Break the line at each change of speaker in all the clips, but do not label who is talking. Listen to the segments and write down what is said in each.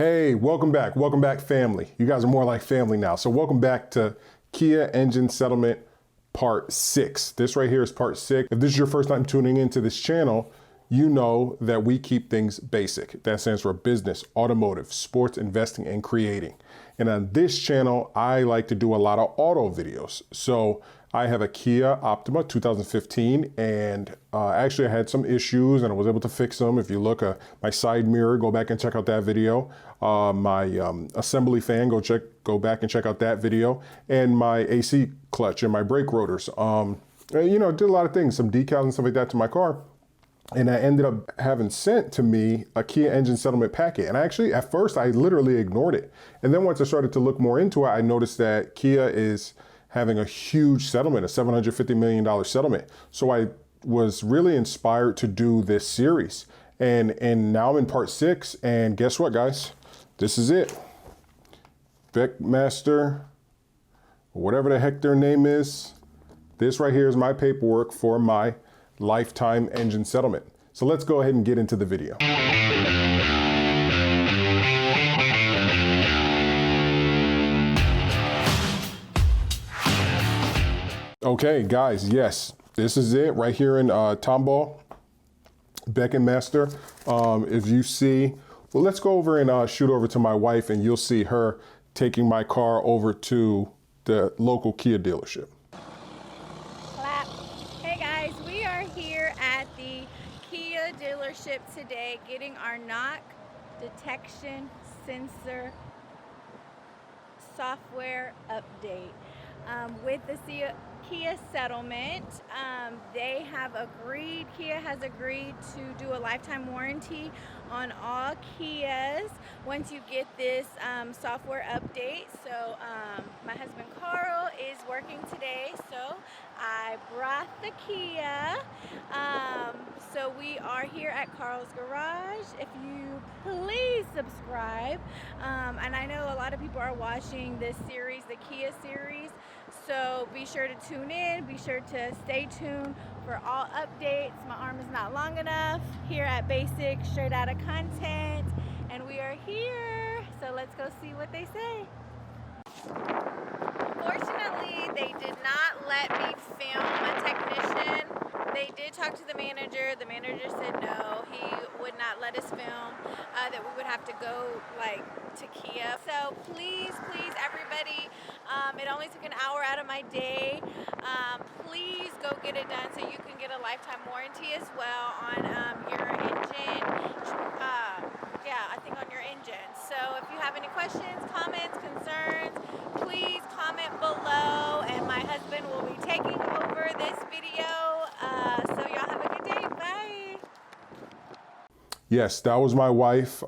Hey, welcome back family. You guys are more like family now. So welcome back to Kia Engine Settlement Part 6. This right here is Part 6. If this is your first time tuning into this channel, you know that we keep things basic. That stands for business, automotive, sports, investing, and creating. And on this channel, I like to do a lot of auto videos. So I have a Kia Optima 2015, and actually I had some issues and I was able to fix them. If you look at my side mirror, go back and check out that video. My assembly fan, go back and check out that video. And my AC clutch and my brake rotors. Did a lot of things, some decals and stuff like that to my car. And I ended up having sent to me a Kia engine settlement packet. And actually, at first, I literally ignored it. And then once I started to look more into it, I noticed that Kia is having a huge settlement, a $750 million settlement. So I was really inspired to do this series. And now I'm in part 6. And guess what, guys? This is it. Beckmaster, whatever the heck their name is. This right here is my paperwork for my lifetime engine settlement. So let's go ahead and get into the video. Okay, guys, yes, this is it right here in Tomball, Beckmaster. If you see, well, let's go over and shoot over to my wife, and you'll see her taking my car over to the local Kia dealership.
Dealership today, getting our knock detection sensor software update. With the Kia settlement, Kia has agreed to do a lifetime warranty on all Kias once you get this software update. So my husband Carl is working today, so I brought the Kia. So we are here at Carl's garage. If you please subscribe, and I know a lot of people are watching this series, the Kia series, so be sure to tune in, be sure to stay tuned for all updates. My arm is not long enough here at Basic Straight Outta Content, and we are here, so let's go see what they say. Unfortunately, they did not let me film a technician. They did talk to the manager. The manager said no, he would not let us film, that we would have to go to Kia. So please, everybody, it only took an hour out of my day. Please go get it done so you can get a lifetime warranty as well on your engine. I think on your engine. So if you have any questions, comments, concerns, please comment below, and my husband will be taking over this video. So y'all have a good day. Bye.
Yes, that was my wife.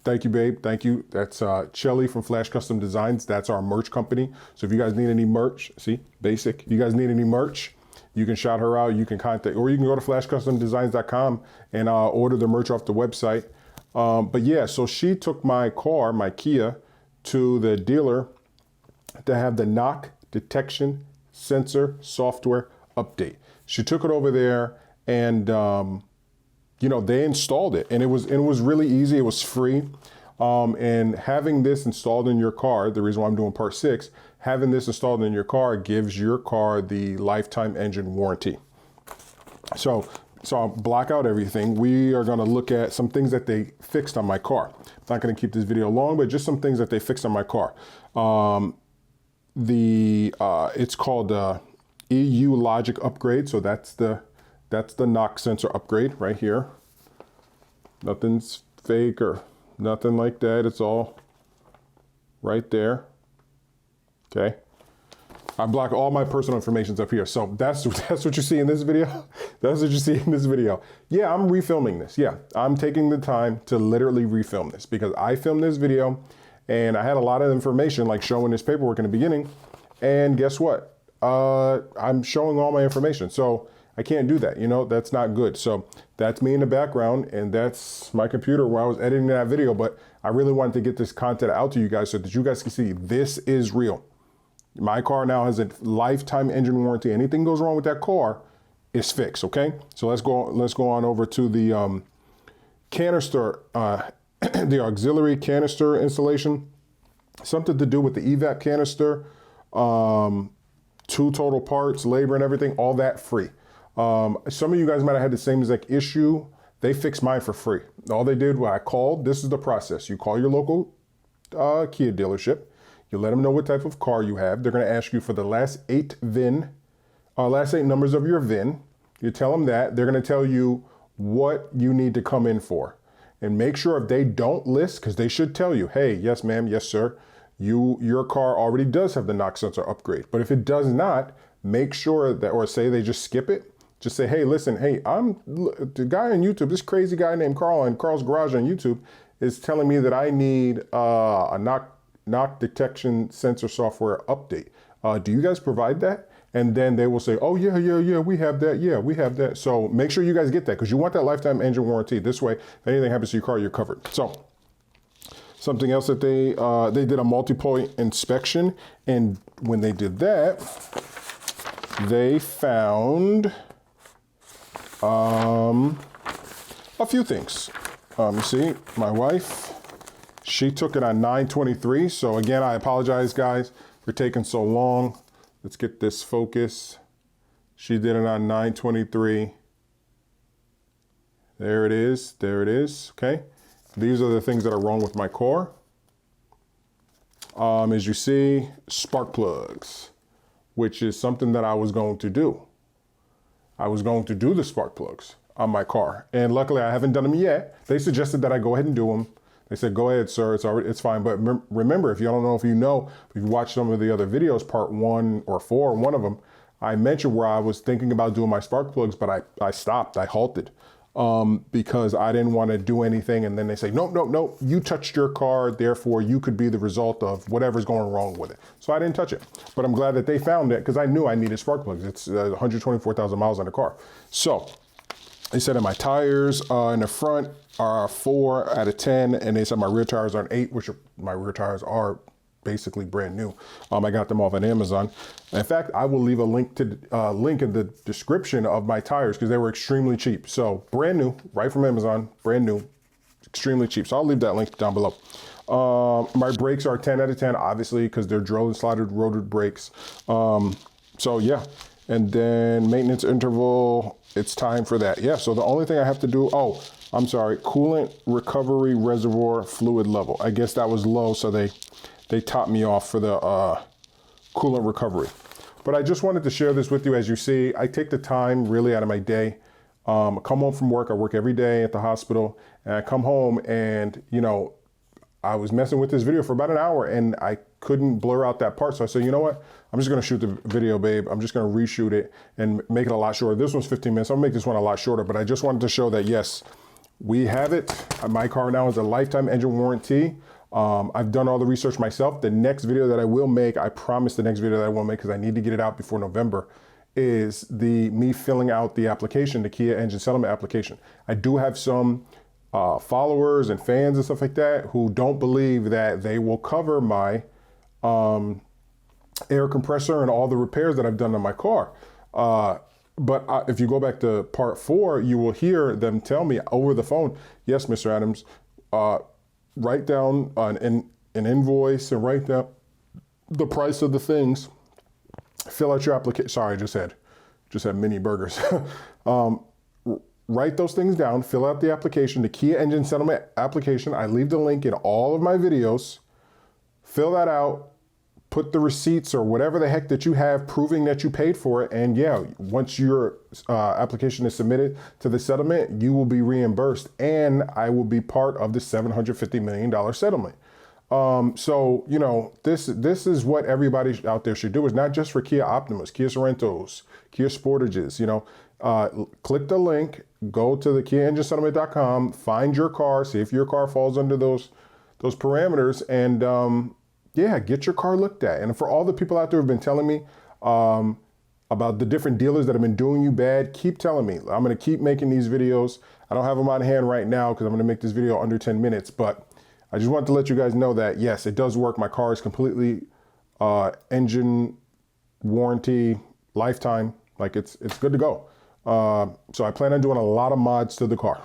Thank you, babe. Thank you. That's Shelly from Flash Custom Designs. That's our merch company. So if you guys need any merch, see, basic. If you guys need any merch, you can shout her out. You can contact, or you can go to flashcustomdesigns.com and order the merch off the website. But yeah, so she took my car, my Kia, to the dealer to have the knock detection sensor software update. She took it over there, and they installed it, and it was really easy. It was free. And having this installed in your car, the reason why I'm doing part 6, having this installed in your car gives your car the lifetime engine warranty. So I'll block out everything. We are going to look at some things that they fixed on my car. I'm not going to keep this video long, but just some things that they fixed on my car. It's called EU Logic upgrade. So that's the knock sensor upgrade right here. Nothing's fake or nothing like that. It's all right there. Okay. I block all my personal information up here. So that's what you see in this video. That's what you see in this video. Yeah, I'm refilming this. Yeah, I'm taking the time to literally refilm this because I filmed this video and I had a lot of information like showing this paperwork in the beginning. And guess what? I'm showing all my information. So I can't do that. That's not good. So that's me in the background, and that's my computer where I was editing that video. But I really wanted to get this content out to you guys so that you guys can see this is real. My car now has a lifetime engine warranty. Anything goes wrong with that car, it's fixed. Okay. So let's go on over to the canister the auxiliary canister installation, something to do with the evap canister, 2 total parts, labor and everything, all that free. Some of you guys might have had the same exact issue. They fixed mine for free. All they did was I called. This is the process. You call your local Kia dealership. You let them know what type of car you have. They're going to ask you for the last 8 numbers of your VIN. You tell them that. They're going to tell you what you need to come in for. And make sure if they don't list, because they should tell you, hey, yes, ma'am, yes, sir, your car already does have the knock sensor upgrade. But if it does not, make sure that, or say they just skip it. Just say, hey, listen, hey, I'm the guy on YouTube, this crazy guy named Carl on Carl's Garage on YouTube is telling me that I need a knock detection sensor software update. Do you guys provide that? And then they will say, oh, yeah, we have that. Yeah, we have that. So make sure you guys get that because you want that lifetime engine warranty. This way, if anything happens to your car, you're covered. So something else that they did a multi-point inspection. And when they did that, they found a few things. You see, my wife, she took it on 9/23. So again, I apologize, guys, for taking so long. Let's get this focus. She did it on 9/23. There it is. There it is. Okay. These are the things that are wrong with my car. As you see, spark plugs, which is something that I was going to do. I was going to do the spark plugs on my car. And luckily I haven't done them yet. They suggested that I go ahead and do them. They said, go ahead, sir, it's fine. But remember, if you don't know, if you've watched some of the other videos, part 1 or 4, one of them, I mentioned where I was thinking about doing my spark plugs, but I stopped, I halted. Because I didn't want to do anything. And then they say, nope, you touched your car, therefore you could be the result of whatever's going wrong with it. So I didn't touch it, but I'm glad that they found it because I knew I needed spark plugs. It's 124,000 miles on the car. So they said that my tires in the front are 4 out of 10, and they said my rear tires are an 8, which my rear tires are basically brand new. I got them off on Amazon. In fact, I will leave a link in the description of my tires because they were extremely cheap. So brand new, right from Amazon, brand new, extremely cheap. So I'll leave that link down below. My brakes are 10 out of 10, obviously, because they're drilled and slotted rotor brakes. So yeah, and then maintenance interval, it's time for that. Yeah, so the only thing I have to do, coolant recovery reservoir fluid level. I guess that was low, so they topped me off for the coolant recovery. But I just wanted to share this with you. As you see, I take the time really out of my day. I come home from work. I work every day at the hospital. And I come home and, I was messing with this video for about an hour and I couldn't blur out that part. So I said, you know what? I'm just going to shoot the video, babe. I'm just going to reshoot it and make it a lot shorter. This one's 15 minutes. I'll make this one a lot shorter. But I just wanted to show that, yes, we have it. My car now is a lifetime engine warranty. I've done all the research myself. The next video that I will make, I promise the next video that I will make because I need to get it out before November, is me filling out the application, the Kia engine settlement application. I do have some followers and fans and stuff like that who don't believe that they will cover my air compressor and all the repairs that I've done on my car. But if you go back to part 4, you will hear them tell me over the phone, yes, Mr. Adams, write down an invoice and write down the price of the things. Fill out your application. Sorry, I just had mini burgers. Write those things down. Fill out the application, the Kia engine settlement application. I leave the link in all of my videos. Fill that out. Put the receipts or whatever the heck that you have proving that you paid for it. And yeah, once your application is submitted to the settlement, you will be reimbursed and I will be part of the $750 million settlement. So, this is what everybody out there should do. It's not just for Kia Optimas, Kia Sorentos, Kia Sportages, click the link, go to the KiaEngineSettlement.com, find your car, see if your car falls under those parameters and, yeah, get your car looked at. And for all the people out there who've been telling me about the different dealers that have been doing you bad, keep telling me. I'm going to keep making these videos. I don't have them on hand right now because I'm going to make this video under 10 minutes. But I just wanted to let you guys know that, yes, it does work. My car is completely engine warranty, lifetime. Like it's good to go. So I plan on doing a lot of mods to the car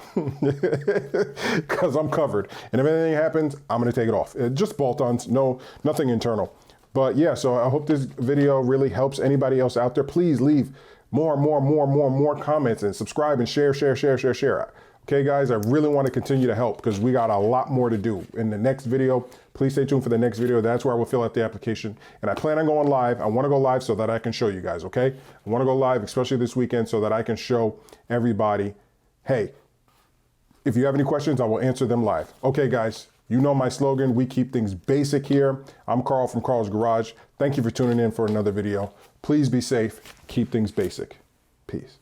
because I'm covered. And if anything happens, I'm gonna take it off. Just bolt-ons, nothing internal. But yeah, so I hope this video really helps anybody else out there. Please leave more comments and subscribe and share. Okay, guys, I really want to continue to help because we got a lot more to do. In the next video, please stay tuned for the next video. That's where I will fill out the application. And I plan on going live. I want to go live so that I can show you guys, okay? I want to go live, especially this weekend, so that I can show everybody, hey, if you have any questions, I will answer them live. Okay, guys, you know my slogan. We keep things basic here. I'm Carl from Carl's Garage. Thank you for tuning in for another video. Please be safe. Keep things basic. Peace.